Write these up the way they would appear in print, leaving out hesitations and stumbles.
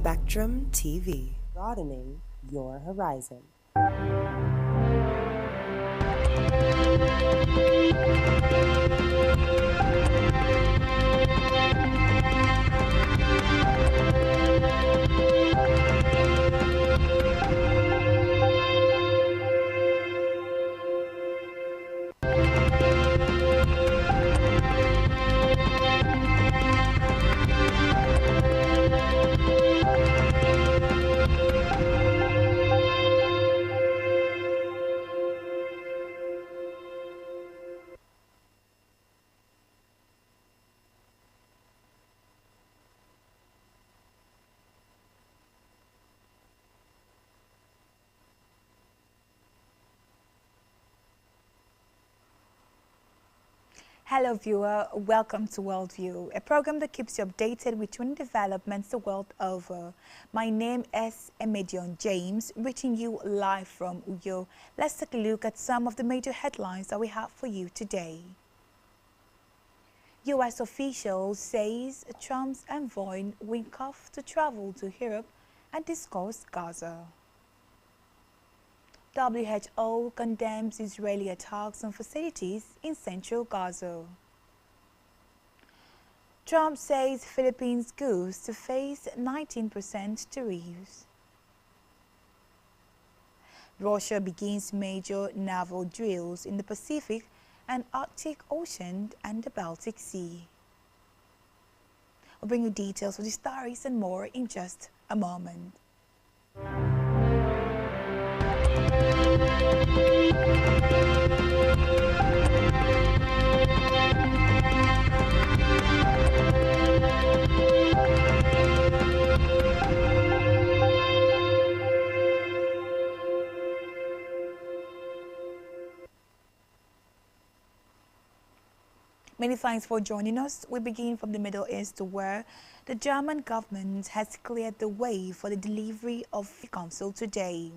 Spectrum TV, broadening your horizon. Hello viewer, welcome to Worldview, a program that keeps you updated with trending developments the world over. My name is Emedion James, reaching you live from Uyo. Let's take a look at some of the major headlines that we have for you today. U.S. officials says Trump's envoy Witkoff to travel to Europe and discuss Gaza. WHO condemns Israeli attacks on facilities in central Gaza. Trump says Philippines goods to face 19% tariffs. Russia begins major naval drills in the Pacific and Arctic Ocean and the Baltic Sea. I'll bring you details of the stories and more in just a moment. Many thanks for joining us. We begin from the Middle East, where the German government has cleared the way for the delivery of the Council today.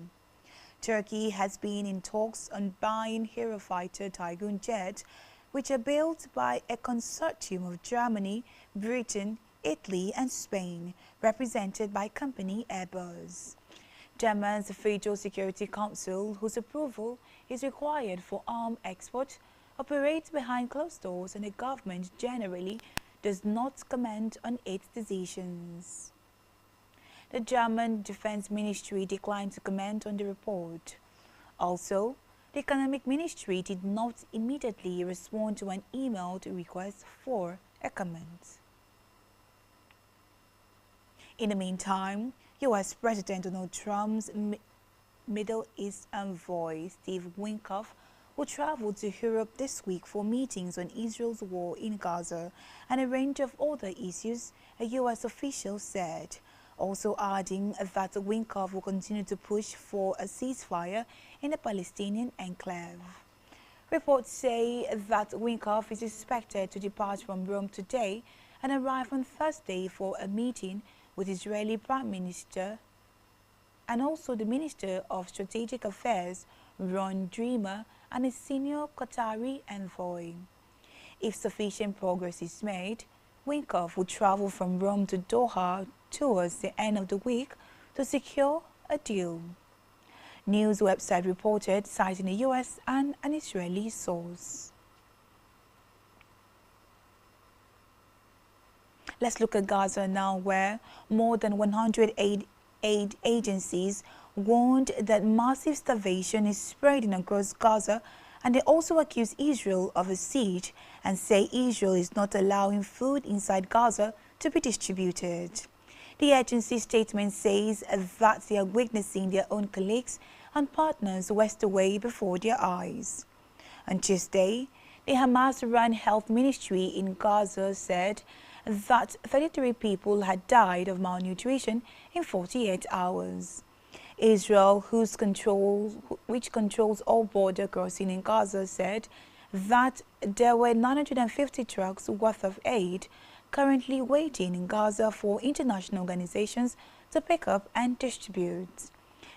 Turkey has been in talks on buying Eurofighter Typhoon jets, which are built by a consortium of Germany, Britain, Italy and Spain, represented by company Airbus. Germany's Federal Security Council, whose approval is required for arms export, operates behind closed doors, and the government generally does not comment on its decisions. The German Defense Ministry declined to comment on the report. Also, the Economic Ministry did not immediately respond to an emailed request for a comment. In the meantime, U.S. President Donald Trump's Middle East envoy, Steve Witkoff, will travel to Europe this week for meetings on Israel's war in Gaza and a range of other issues, a U.S. official said, also adding that Witkoff will continue to push for a ceasefire in the Palestinian enclave. Reports say that Witkoff is expected to depart from Rome today and arrive on Thursday for a meeting with Israeli Prime Minister and also the Minister of Strategic Affairs, Ron Dreamer, and a senior Qatari envoy. If sufficient progress is made, Witkoff will travel from Rome to Doha towards the end of the week to secure a deal. News website reported, citing a U.S. and an Israeli source. Let's look at Gaza now, where more than 108 aid agencies warned that massive starvation is spreading across Gaza, and they also accuse Israel of a siege and say Israel is not allowing food inside Gaza to be distributed. The agency statement says that they are witnessing their own colleagues and partners waste away before their eyes. On Tuesday, the Hamas-run health ministry in Gaza said that 33 people had died of malnutrition in 48 hours. Israel, which controls all border crossing in Gaza, said that there were 950 trucks worth of aid currently waiting in Gaza for international organizations to pick up and distribute.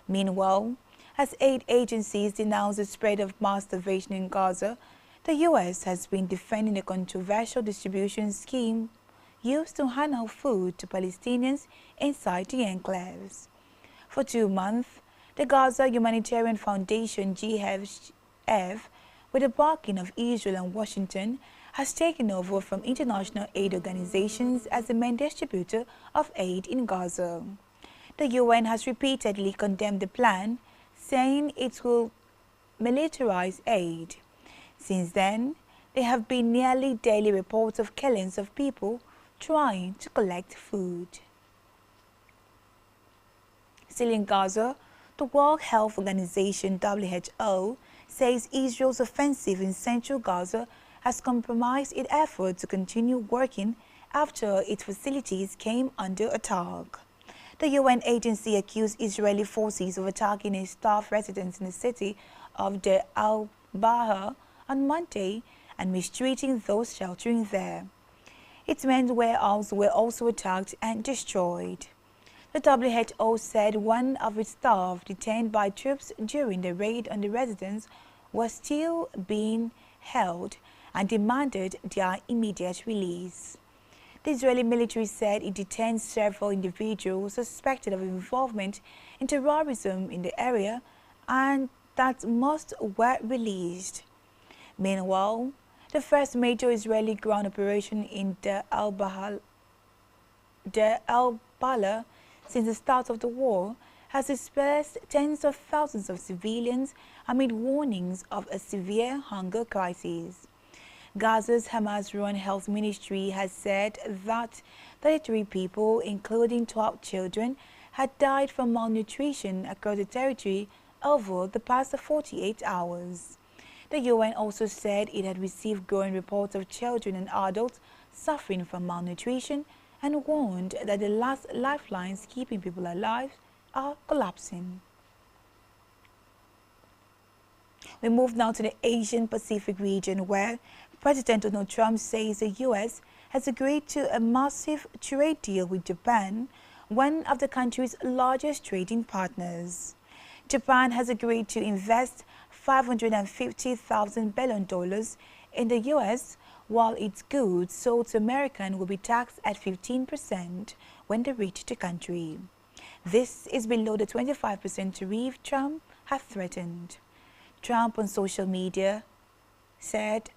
Meanwhile, as aid agencies denounce the spread of mass starvation in Gaza, the U.S. has been defending a controversial distribution scheme used to hand out food to Palestinians inside the enclaves. For 2 months, the Gaza Humanitarian Foundation GHF, with the backing of Israel and Washington, has taken over from international aid organizations as the main distributor of aid in Gaza. The UN has repeatedly condemned the plan, saying it will militarize aid. Since then, there have been nearly daily reports of killings of people trying to collect food. Still in Gaza, the World Health Organization WHO says Israel's offensive in central Gaza has compromised its effort to continue working after its facilities came under attack. The UN agency accused Israeli forces of attacking a staff residence in the city of Deir al-Balah on Monday and mistreating those sheltering there. Its men's warehouses were also attacked and destroyed. The WHO said one of its staff detained by troops during the raid on the residence was still being held and demanded their immediate release. The Israeli military said it detained several individuals suspected of involvement in terrorism in the area and that most were released. Meanwhile, the first major Israeli ground operation in Deir al-Balah since the start of the war has displaced tens of thousands of civilians amid warnings of a severe hunger crisis. Gaza's Hamas-run health ministry has said that 33 people, including 12 children, had died from malnutrition across the territory over the past 48 hours. The UN also said it had received growing reports of children and adults suffering from malnutrition and warned that the last lifelines keeping people alive are collapsing. We move now to the Asian-Pacific region, where President Donald Trump says the U.S. has agreed to a massive trade deal with Japan, one of the country's largest trading partners. Japan has agreed to invest $550 billion in the U.S., while its goods sold to Americans will be taxed at 15% when they reach the country. This is below the 25% tariff Trump had threatened. Trump on social media said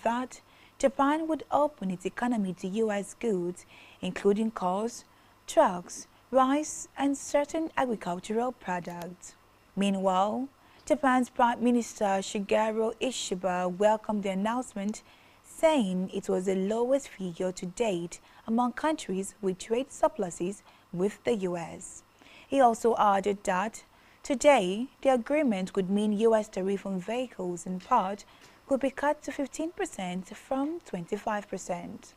that Japan would open its economy to U.S. goods, including cars, trucks, rice, and certain agricultural products. Meanwhile, Japan's Prime Minister Shigeru Ishiba welcomed the announcement, saying it was the lowest figure to date among countries with trade surpluses with the U.S. He also added that today the agreement could mean U.S. tariff on vehicles and parts could be cut to 15% from 25%.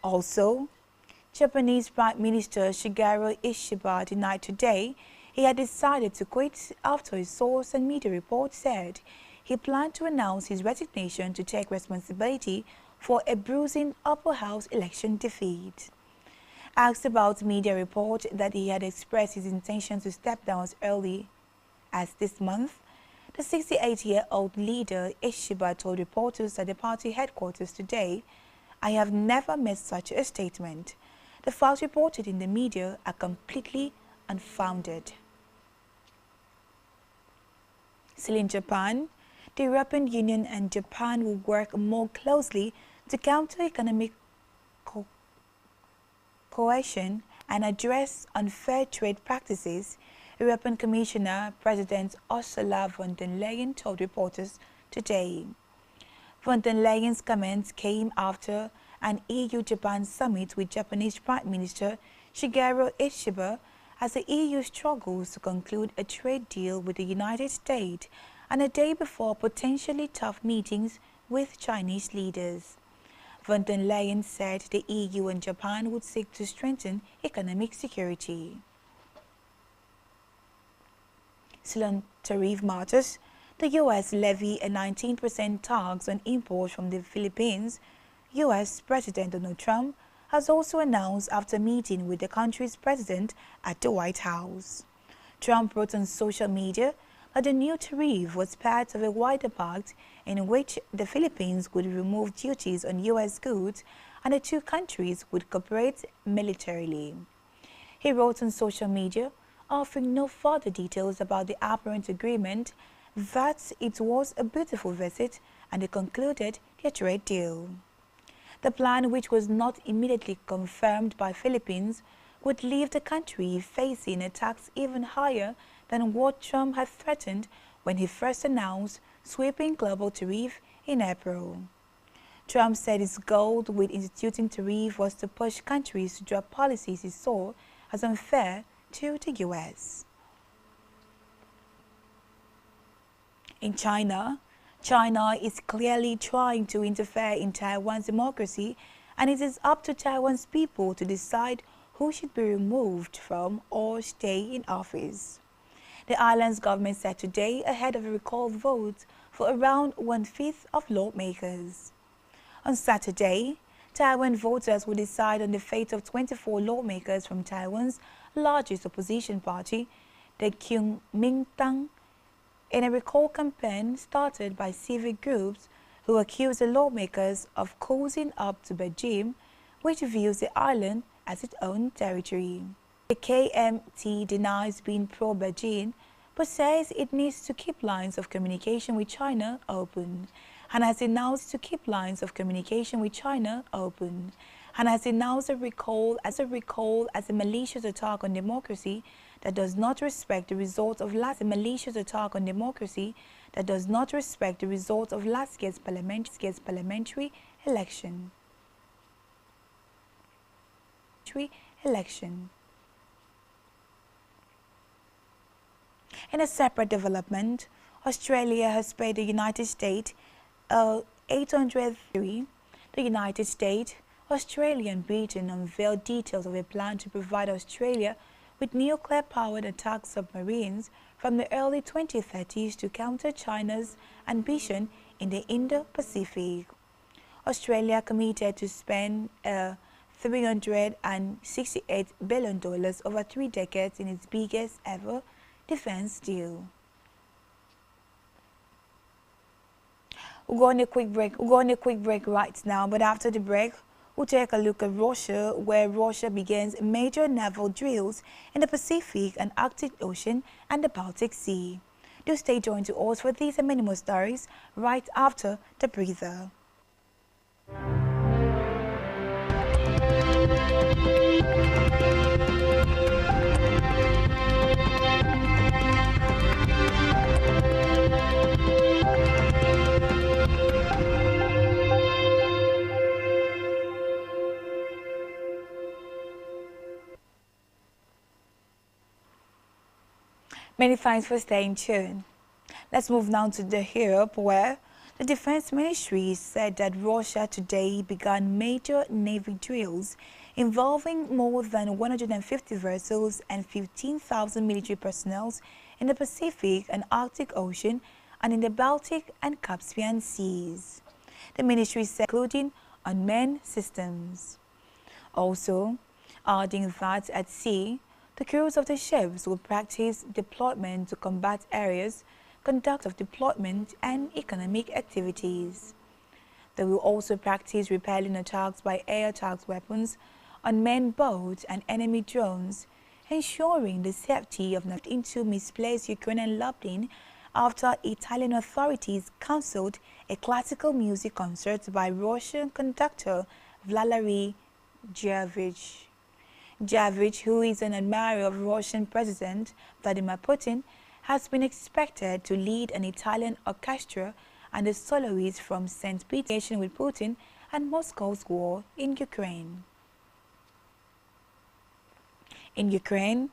Also, Japanese Prime Minister Shigeru Ishiba denied today he had decided to quit after a source and media report said he planned to announce his resignation to take responsibility for a bruising upper house election defeat. Asked about media report that he had expressed his intention to step down as early as this month, the 68-year-old leader Ishiba told reporters at the party headquarters today, "I have never made such a statement. The facts reported in the media are completely unfounded." Still in Japan, the European Union and Japan will work more closely to counter economic coercion and address unfair trade practices, European Commissioner President Ursula von der Leyen told reporters today. Von der Leyen's comments came after an EU-Japan summit with Japanese Prime Minister Shigeru Ishiba as the EU struggles to conclude a trade deal with the United States and a day before potentially tough meetings with Chinese leaders. Von der Leyen said the EU and Japan would seek to strengthen economic security. Still on tariff matters, the U.S. levied a 19% tax on imports from the Philippines. U.S. President Donald Trump has also announced after meeting with the country's president at the White House. Trump wrote on social media that the new tariff was part of a wider pact in which the Philippines would remove duties on U.S. goods and the two countries would cooperate militarily. He wrote on social media, offering no further details about the apparent agreement, that it was a beautiful visit and they concluded their trade deal. The plan, which was not immediately confirmed by Philippines, would leave the country facing a tax even higher than what Trump had threatened when he first announced sweeping global tariff in April. Trump said his goal with instituting tariff was to push countries to drop policies he saw as unfair to the U.S. In China, China is clearly trying to interfere in Taiwan's democracy, and it is up to Taiwan's people to decide who should be removed from or stay in office. The island's government said today ahead of a recall vote for around one-fifth of lawmakers. On Saturday, Taiwan voters will decide on the fate of 24 lawmakers from Taiwan's largest opposition party, the Kuomintang, in a recall campaign started by civic groups who accuse the lawmakers of cozying up to Beijing, which views the island as its own territory. The KMT denies being pro-Beijing, but says it needs to keep lines of communication with China open, and has announced to keep lines of communication with China open, and has announced a recall as a malicious attack on democracy that does not respect the results of last year's parliamentary election. In a separate development, Australia has paid the United States $803. The United States, Australia and Britain unveiled details of a plan to provide Australia with nuclear-powered attack submarines from the early 2030s to counter China's ambition in the Indo-Pacific. Australia committed to spend $368 billion over 3 decades in its biggest ever defense deal. We're going a quick break right now, but after the break, we'll take a look at Russia, where Russia begins major naval drills in the Pacific and Arctic Ocean and the Baltic Sea. Do stay joined to us for these and many more stories right after the breather. Many thanks for staying tuned. Let's move now to Europe, where the Defense Ministry said that Russia today began major Navy drills involving more than 150 vessels and 15,000 military personnel in the Pacific and Arctic Ocean and in the Baltic and Caspian Seas. The ministry said, including unmanned systems. Also, adding that at sea, the crews of the ships will practice deployment to combat areas, conduct of deployment, and economic activities. They will also practice repelling attacks by air attack weapons, unmanned boats, and enemy drones, ensuring the safety of not into misplaced Ukrainian lobbying after Italian authorities cancelled a classical music concert by Russian conductor Valery Gergiev. Gergiev, who is an admirer of Russian President Vladimir Putin, has been expected to lead an Italian orchestra and a soloist from St. Petersburg with Putin and Moscow's war in Ukraine. In Ukraine,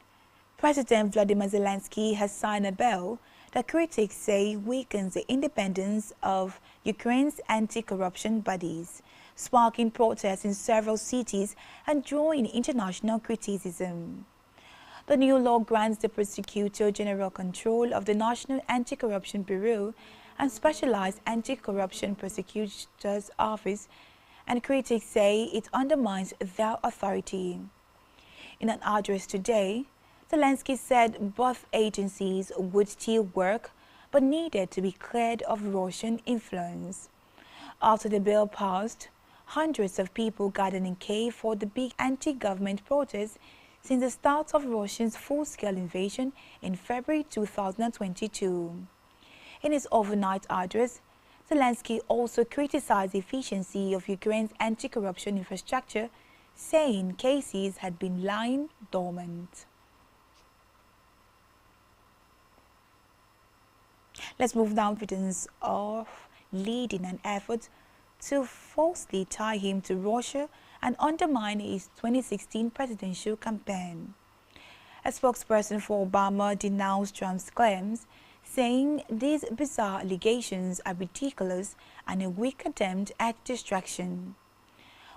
President Vladimir Zelensky has signed a bill that critics say weakens the independence of Ukraine's anti-corruption bodies, sparking protests in several cities and drawing international criticism. The new law grants the Prosecutor General control of the National Anti-Corruption Bureau and Specialized Anti-Corruption Prosecutor's Office, and critics say it undermines their authority. In an address today, Zelensky said both agencies would still work but needed to be cleared of Russian influence. After the bill passed, hundreds of people gathered in Kyiv for the big anti-government protests since the start of Russia's full-scale invasion in February 2022. In his overnight address, Zelensky also criticized the efficiency of Ukraine's anti-corruption infrastructure, saying cases had been lying dormant. Let's move now to evidence of leading an effort to falsely tie him to Russia and undermine his 2016 presidential campaign. A spokesperson for Obama denounced Trump's claims, saying these bizarre allegations are ridiculous and a weak attempt at distraction.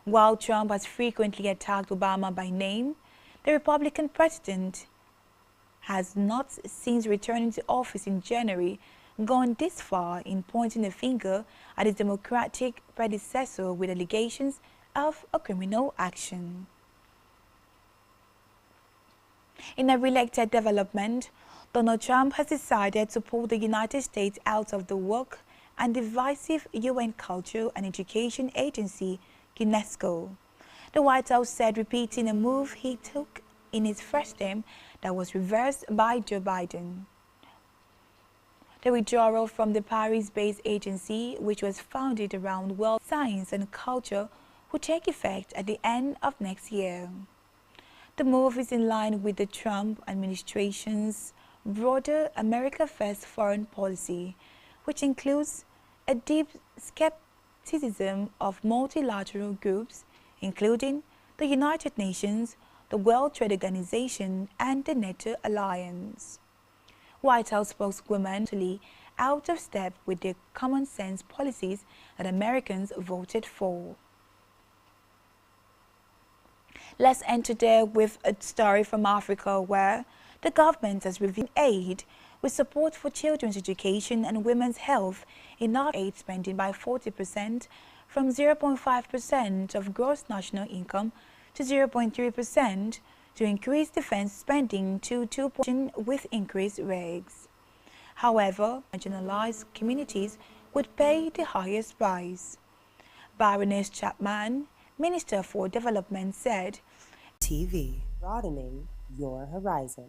While Trump has frequently attacked Obama by name, the Republican president has not, since returning to office in January, gone this far in pointing a finger at his Democratic predecessor with allegations of a criminal action. In a related development, Donald Trump has decided to pull the United States out of the woke and divisive UN Culture and Education Agency, UNESCO. The White House said, repeating a move he took in his first term that was reversed by Joe Biden. The withdrawal from the Paris-based agency, which was founded around world science and culture, will take effect at the end of next year. The move is in line with the Trump administration's broader America First foreign policy, which includes a deep skepticism of multilateral groups, including the United Nations, the World Trade Organization, and the NATO alliance. White House spokeswoman totally out of step with the common sense policies that Americans voted for. Let's end today with a story from Africa where the government has reviewed aid with support for children's education and women's health in aid spending by 40% from 0.5% of gross national income to 0.3% to increase defense spending to 2% with increased regs. However, marginalized communities would pay the highest price. Baroness Chapman, Minister for Development, said, TV, broadening your horizon.